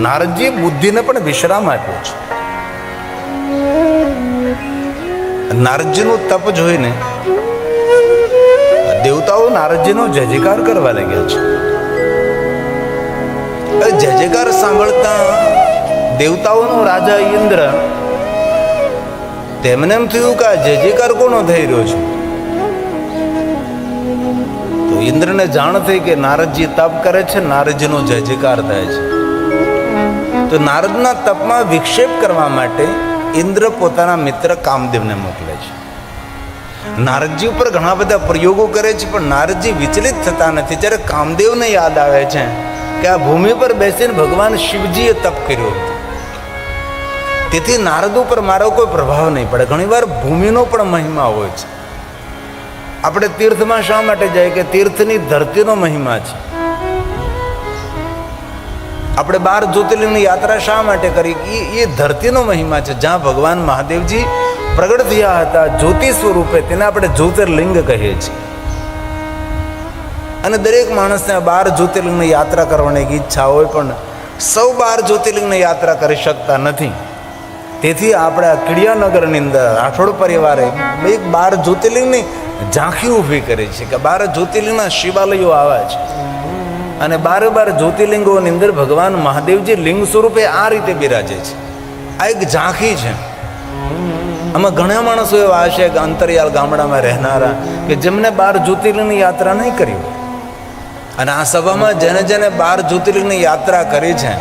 નારદજી બુદ્ધિને પણ વિશ્રામ આપ્યો છે. નારદજીનું તપ જોઈને દેવતાઓ નારદજીનો જય જયકાર કરવા લાગ્યા છે. જય જયકાર સાંભળતા દેવતાઓનો રાજા ઇન્દ્ર, તેમને એમ થયું કે આ જય જયકાર કોનો થઈ રહ્યો છે. તો ઇન્દ્રને જાણ થઈ કે નારદજી તપ કરે છે, નારદજીનો જય જયકાર થાય છે. તો નારદના તપમાં વિક્ષેપ કરવા માટે ઇન્દ્ર પોતાના મિત્ર કામદેવને મોકલે છે. નારદજી ઉપર ઘણા બધા પ્રયોગો કરે છે, પણ નારદજી વિચલિત થતા નથી. જ્યારે કામદેવને યાદ આવે છે કે આ ભૂમિ પર બેસીને ભગવાન શિવજીએ તપ કર્યો હતો, તેથી નારદ ઉપર મારો કોઈ પ્રભાવ નહીં પડે. ઘણીવાર ભૂમિનો પણ મહિમા હોય છે. આપણે તીર્થમાં શા માટે જાય કે તીર્થની ધરતીનો મહિમા છે. આપણે 12 જ્યોતિર્લિંગની યાત્રા શા માટે કરી? એ ધરતીનો મહિમા છે. જ્યાં ભગવાન મહાદેવજી પ્રગટ થયા હતા જ્યોતિ સ્વરૂપે, તેને આપણે જ્યોતિર્લિંગ કહીએ છીએ. અને દરેક માણસને 12 જ્યોતિર્લિંગની યાત્રા કરવાની ઈચ્છા હોય, પણ સૌ 12 જ્યોતિર્લિંગની યાત્રા કરી શકતા નથી. તેથી આપણે આ કિડિયાનગરની અંદર રાઠોડ પરિવારે 12 જ્યોતિર્લિંગની ઝાંખી ઊભી કરી છે કે 12 જ્યોતિર્લિંગના શિવાલયો આવ્યા છે, અને 12 જ્યોતિર્લિંગોની અંદર ભગવાન મહાદેવજી લિંગ સ્વરૂપે આ રીતે બિરાજે છે. આ એક ઝાંખી છે. આમાં ઘણા માણસો એવા હશે કે અંતરિયાળ ગામડામાં રહેનારા કે જેમને 12 જ્યોતિર્લિંગની યાત્રા નહીં કરી હોય. અને આ સભામાં જેને જેને 12 જ્યોતિર્લિંગની યાત્રા કરી છે,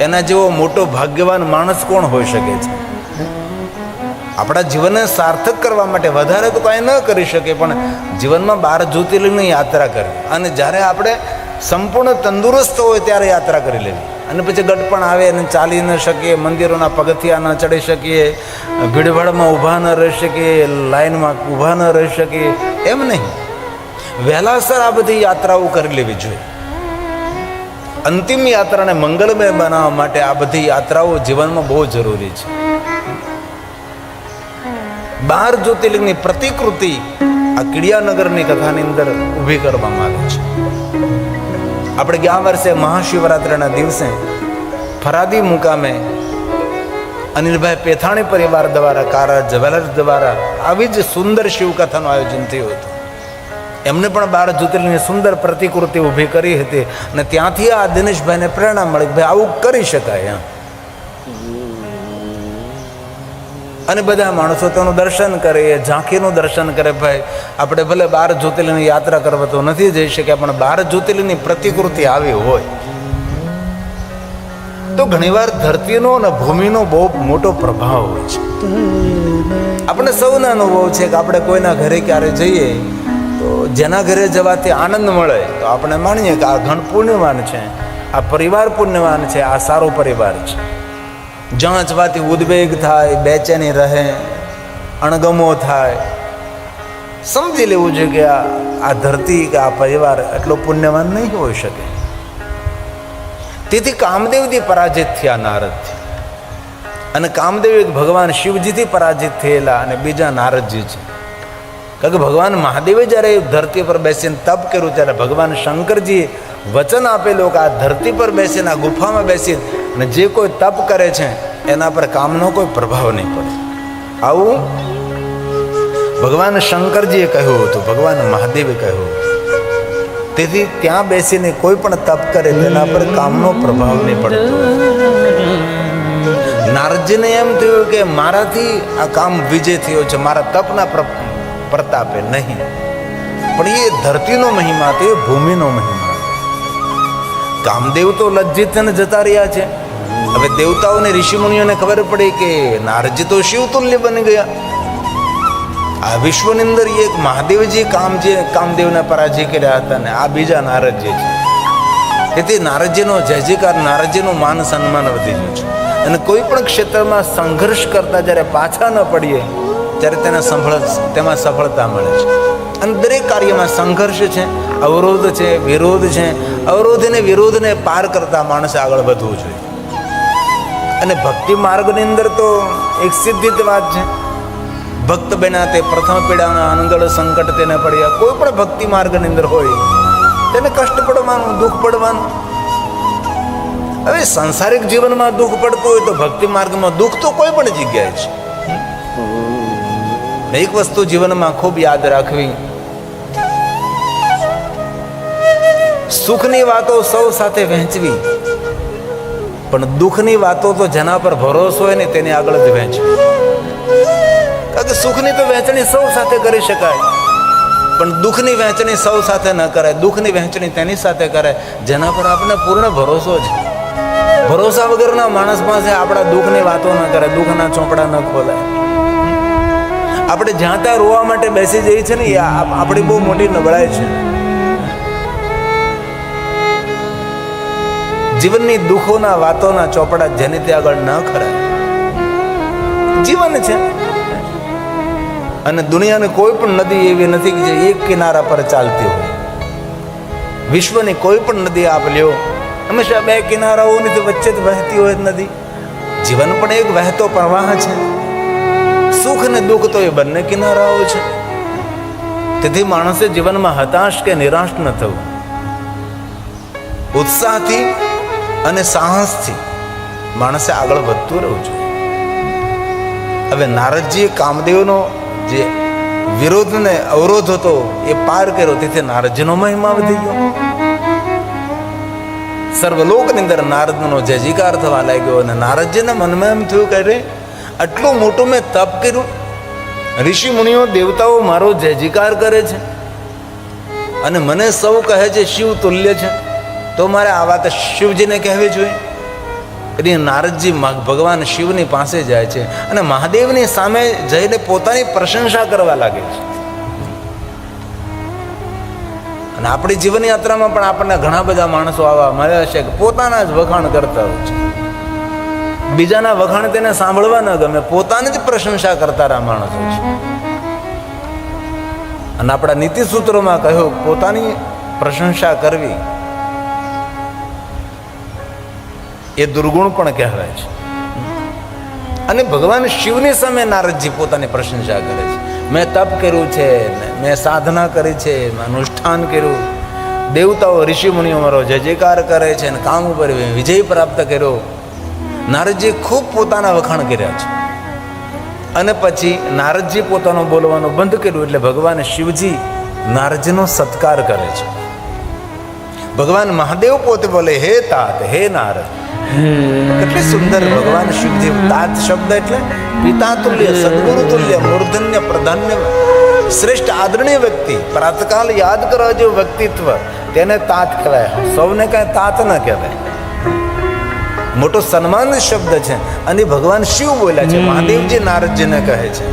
એના જેવો મોટો ભાગ્યવાન માણસ કોણ હોઈ શકે છે? આપણા જીવનને સાર્થક કરવા માટે વધારે તો કાંઈ ન કરી શકે, પણ જીવનમાં 12 જ્યોતિર્લિંગની યાત્રા કરી. અને જ્યારે આપણે સંપૂર્ણ તંદુરસ્ત હોય ત્યારે યાત્રા કરી લેવી. અને પછી ગટપણ આવે અને ચાલી ન શકીએ, મંદિરોના પગથિયા ન ચડી શકીએ, ભીડભાડમાં ઊભા ન રહી શકીએ, લાઈનમાં ઊભા ન રહી શકીએ, એમ નહીં. વહેલાસર આ બધી યાત્રાઓ કરી લેવી જોઈએ. અંતિમ યાત્રાને મંગલમય બનાવવા માટે આ બધી યાત્રાઓ જીવનમાં બહુ જરૂરી છે. 12 જ્યોતિર્લિંગની પ્રતિકૃતિ આ કિડિયાનગરની કથાની અંદર ઊભી કરવામાં આવી છે. આપણે ગયા વર્ષે મહાશિવરાત્રિના દિવસે ફરાદી મુકામે અનિલભાઈ પેથાણી પરિવાર દ્વારા, કારા જ્વેલર્સ દ્વારા આવી જ સુંદર શિવકથાનું આયોજન થયું હતું. એમને પણ 12 જ્યોતિર્લિંગની સુંદર પ્રતિકૃતિ ઊભી કરી હતી, અને ત્યાંથી આ દિનેશભાઈને પ્રેરણા મળી ભાઈ આવું કરી શકાય. અને બધા માણસો તેનું દર્શન કરે, ઝાંખીનું દર્શન કરે. ભાઈ આપણે ભલે 12 જ્યોતિર્લિંગની યાત્રા કરવા તો નથી જઈ શક્યા, પણ 12 જ્યોતિર્લિંગની પ્રતિકૃતિ આવી હોય તો ઘણીવાર ધરતીનો અને ભૂમિનો બહુ મોટો પ્રભાવ હોય છે. આપણે સૌને અનુભવ છે કે આપણે કોઈના ઘરે ક્યારે જઈએ તો જેના ઘરે જવાથી આનંદ મળે તો આપણે માનીએ કે આ ઘણ પુણ્યવાન છે, આ પરિવાર પુણ્યવાન છે, આ સારો પરિવાર છે. જ્યાં જવાથી ઉદ્વેગ થાય, બેચેની રહે, અણગમો થાય, સમજી લેવું જોઈએ કે આ ધરતી કે આ પરિવાર એટલો પુણ્યવાન નહીં હોઈ શકે. તેથી કામદેવથી પરાજિત થયા નારદથી, અને કામદેવ એક ભગવાન શિવજીથી પરાજિત થયેલા, અને બીજા નારદજી છે. કારણ કે ભગવાન મહાદેવે જ્યારે ધરતી પર બેસીને તપ કર્યું ત્યારે ભગવાન શંકરજીએ વચન આપેલું કે આ ધરતી પર બેસીને, આ ગુફામાં બેસીને અને જે કોઈ તપ કરે છે એના પર કામનો કોઈ પ્રભાવ નહીં પડે. આવું ભગવાન શંકરજીએ કહ્યું હતું, ભગવાન મહાદેવે કહ્યું. તેથી ત્યાં બેસીને કોઈ પણ તપ કરે તેના પર કામનો પ્રભાવ નહીં પડતો. નારદજીને એમ થયું કે મારાથી આ કામ વિજય થયો છે, મારા તપના પ્રતાપે નહીં, પણ એ ધરતીનો મહિમા હતો, એ ભૂમિનો મહિમા. કામદેવ તો લજ્જિત થઈને જતા રહ્યા છે. હવે દેવતાઓને ઋષિમુનિઓને ખબર પડી કે નારદજી તો શિવતુલ્ય બની ગયા. આ વિશ્વની અંદર એક મહાદેવજી કામદેવને પરાજય કર્યા હતા, ને આ બીજા નારદજી છે. તેથી નારદજીનો જય જયકાર, નારદજીનું માન સન્માન વધી ગયું છે. અને કોઈ પણ ક્ષેત્રમાં સંઘર્ષ કરતા જ્યારે પાછા ન પડીએ ત્યારે તેમાં સફળતા મળે છે. અને દરેક કાર્યમાં સંઘર્ષ છે, અવરોધ છે, વિરોધ છે. અવરોધ અને વિરોધને પાર કરતા માણસે આગળ વધવું જોઈએ. અને ભક્તિ માર્ગની અંદર તો એક સિદ્ધિત વાત છે. ભક્ત બન્યા તે પ્રથમ પીડાના અનગળ સંકટ તેને પડ્યા. કોઈ પણ ભક્તિ માર્ગની અંદર હોય તેને કષ્ટ પડવાનું, દુઃખ પડવાનું. હવે સંસારિક જીવનમાં દુઃખ પડતું હોય તો ભક્તિ માર્ગમાં દુઃખ તો કોઈ પણ જગ્યાએ છે. એક વસ્તુ જીવનમાં ખૂબ યાદ રાખવી, સુખની વાતો સૌ સાથે વહેંચવી, પણ દુઃખની વાતો તો જેના પર ભરોસો હોય ને તેની આગળ જ વહેંચવી. કારણ કે સુખની તો વહેંચણી સૌ સાથે કરી શકાય, પણ દુઃખની વહેંચણી સૌ સાથે ન કરાય. દુઃખની વહેંચણી તેની સાથે કરાય જેના પર આપણને પૂર્ણ ભરોસો છે. ભરોસા વગરના માણસ પાસે આપણા દુઃખની વાતો ન કરાય, દુઃખના ચોપડા ન ખોલાય. આપણે જ્યાં ત્યાં રોવા માટે બેસી જઈએ છીએ ને, એ આપણી બહુ મોટી નબળાઈ છે. જીવનની દુઃખોના વાતોના ચોપડા જેને તે આગળ ન ખરાય. જીવન છે અને દુનિયાની કોઈ પણ નદી એવી નથી કે જે એક કિનારા પર ચાલતી હોય. વિશ્વની કોઈ પણ નદી આપ લ્યો, હંમેશા બે કિનારાઓની તો વચ્ચે જ વહેતી હોય નદી. જીવન પણ એક વહેતો પ્રવાહ છે. સુખ અને દુઃખ તો એ બંને કિનારાઓ છે. તેથી માણસે જીવનમાં હતાશ કે નિરાશ ન થવું, ઉત્સાહથી અને સાહસથી માણસે આગળ વધતું રહેવું જોઈએ. હવે નારદજીએ કામદેવનો જે વિરોધ ને અવરોધ હતો એ પાર કર્યો, તેથી નારદજીનો મહિમા વધી ગયો. સર્વલોકની અંદર નારદનો જય જયકાર થવા લાગ્યો અને નારદજીના મનમાં એમ થયું કે રે, આટલું મોટું મેં તપ કર્યું, ઋષિ મુનિઓ દેવતાઓ મારો જય જયકાર કરે છે અને મને સૌ કહે છે શિવ તુલ્ય છે, તો મારે આ વાત શિવજીને કહેવી જોઈએ. એટલે નારદજી ભગવાન શિવની પાસે જાય છે અને મહાદેવની સામે જઈને પોતાની પ્રશંસા કરવા લાગે છે. અને આપણી જીવન યાત્રામાં પણ આપણને ઘણા બધા માણસો આવા મળ્યા છે કે પોતાના જ વખાણ કરતા હોય છે. બીજાના વખાણ તેને સાંભળવા ન ગમે, પોતાની જ પ્રશંસા કરતા માણસો છે. અને આપણા નીતિ સૂત્રોમાં કહ્યું પોતાની પ્રશંસા કરવી એ દુર્ગુણ પણ કહેવાય છે. અને ભગવાન શિવની સામે નારદજી પોતાની પ્રશંસા કરે છે. મેં તપ કર્યું છે, મેં સાધના કરી છે, મેં અનુષ્ઠાન કર્યું, દેવતાઓ ઋષિ મુનિઓ મારો જય જયકાર કરે છે અને કામ ઉપર વિજય પ્રાપ્ત કર્યો. નારદજી ખૂબ પોતાના વખાણ કર્યા છે. અને પછી નારદજી પોતાનું બોલવાનું બંધ કર્યું એટલે ભગવાન શિવજી નારદજીનો સત્કાર કરે છે. ભગવાન મહાદેવ પોતે બોલે, હે તાત, હે નારદ. કેટલી સુંદર ભગવાન શિવજી. તાત શબ્દ એટલે પિતા તુલ્ય, સદગુરુ તુલ્ય, મૂર્ધન્ય, પ્રધાન્ય, શ્રેષ્ઠ આદરણીય વ્યક્તિ, પ્રાતકાલ યાદ કરવા જેવું વ્યક્તિત્વ, તેને તાત કહેવાય. સૌને કાંઈ તાત ન કહેવાય. મોટો સન્માન શબ્દ છે. અને ભગવાન શિવ બોલ્યા છે, મહાદેવજી નારદજીને કહે છે,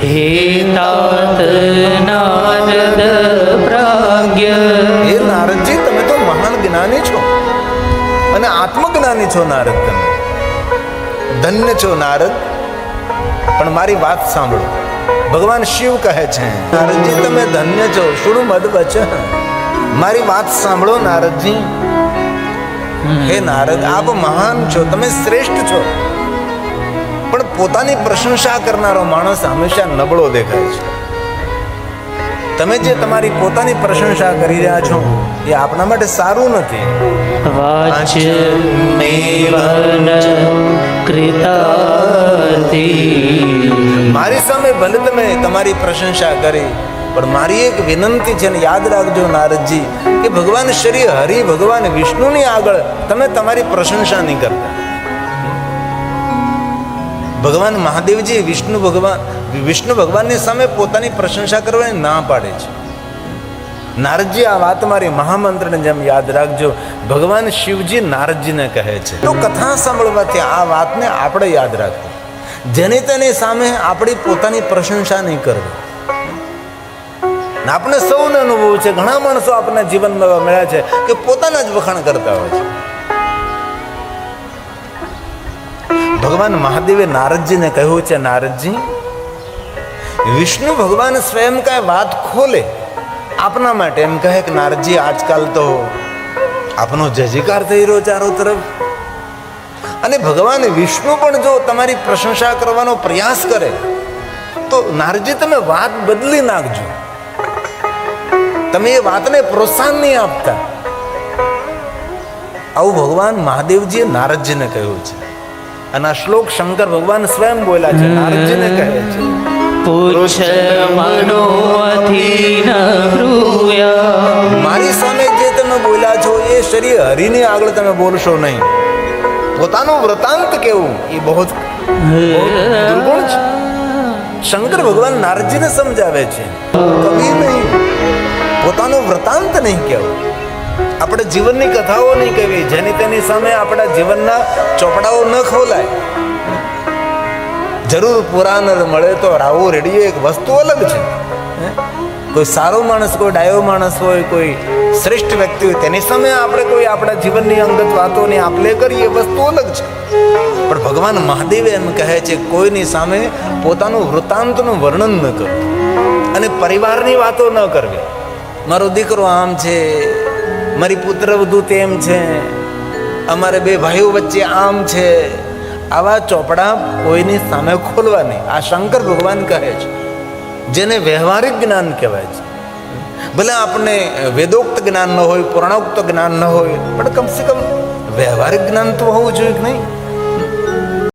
હે તાત નારદ પ્રાજ્ઞ. હે નારદજી, તમે તો મહાન જ્ઞાની છો અને આત્મજ્ઞાની છો. નારદ, તમે ધન્ય છો નારદ. પણ મારી વાત સાંભળો. ભગવાન શિવ કહે છે, નારદજી તમે ધન્ય છો, શુણુ મદ વચન. મારી વાત સાંભળો નારદજી. હે નારદ, આપ મહાન છો, તમે શ્રેષ્ઠ છો, પણ પોતાની પ્રશંસા કરનારો માણસ હંમેશા નબળો દેખાય છે. તમે જે તમારી પોતાની પ્રશંસા કરી રહ્યા છો એ આપણા માટે સારું નથી. મારી સામે ભલે તમે તમારી પ્રશંસા કરી, પણ મારી એક વિનંતી છે ને યાદ રાખજો નારદજી કે ભગવાન શ્રી હરિ ભગવાન વિષ્ણુની આગળ તમે તમારી પ્રશંસા નહીં કરતા. ભગવાન મહાદેવજી વિષ્ણુ ભગવાનની સામે પોતાની પ્રશંસા કરવાની ના પાડે છે. નારદજી આ વાત મારી મહામંત્રને જેમ યાદ રાખજો. ભગવાન શિવજી નારદજીને કહે છે. તો કથા સાંભળવાથી આ વાતને આપણે યાદ રાખવી. જેની તેની સામે આપણી પોતાની પ્રશંસા નહીં કરવી. આપણે સૌને અનુભવ છે, ઘણા માણસો આપણા જીવનમાં મળ્યા છે કે પોતાના જ વખાણ કરતા હોય છે. ભગવાન મહાદેવે નારદજીને કહ્યું છે, નારદજી, વિષ્ણુ ભગવાન સ્વયં કાંઈ વાત ખોલે આપના માટે, એમ કહે કે નારદજી આજકાલ તો આપનો જય જયકાર થઈ રહ્યો ચારો તરફ, અને ભગવાન વિષ્ણુ પણ જો તમારી પ્રશંસા કરવાનો પ્રયાસ કરે તો નારદજી તમે વાત બદલી નાખજો. તમે એ વાતને પ્રોત્સાહન નહીં આપતા. આવું ભગવાન મહાદેવજીએ નારદજીને કહ્યું છે. અને આ શ્લોક શંકર ભગવાન સ્વયં બોલ્યા છે, નારદજીને કહે છે. પુરુષ મનોઅધિન બ્રૂયા. મારી સામે જે તમે બોલ્યા છો એ શરીર હરિની આગળ તમે બોલશો નહીં. પોતાનું વૃતાંત કેવું એ બહુ દુર્ગુણ છે. શંકર ભગવાન નારદજીને સમજાવે છે, કવિ નહીં, પોતાનું વૃતાંત નહીં કહેવું. આપણે જીવનની કથાઓ નહીં કહેવી, જેની તેની સામે આપણા જીવનના ચોપડાઓ ન ખોલાય. જરૂર પુરાણ મળે તો રાવું રેડિયો એક વસ્તુ અલગ છે. કોઈ સારો માણસ, કોઈ ડાયો માણસ હોય, કોઈ શ્રેષ્ઠ વ્યક્તિ હોય, તેની સામે આપણે કોઈ આપણા જીવનની અંગત વાતોની આપલે કરીએ, વસ્તુ અલગ છે. પણ ભગવાન મહાદેવ એમ કહે છે, કોઈની સામે પોતાનું વૃત્તાંતનું વર્ણન ન કરવું અને પરિવારની વાતો ન કરવી. મારો દીકરો આમ છે, મારી પુત્રવધુ તેમ છે, અમારે બે ભાઈઓ વચ્ચે આમ છે, આવા ચોપડા કોઈની સામે ખોલવા નહીં. આ શંકર ભગવાન કહે છે, જેને વ્યવહારિક જ્ઞાન કહેવાય છે. ભલે આપણને વેદોક્ત જ્ઞાન ન હોય, પુરાણોક્ત જ્ઞાન ન હોય, પણ કમસે કમ વ્યવહારિક જ્ઞાન તો હોવું જોઈએ કે નહીં?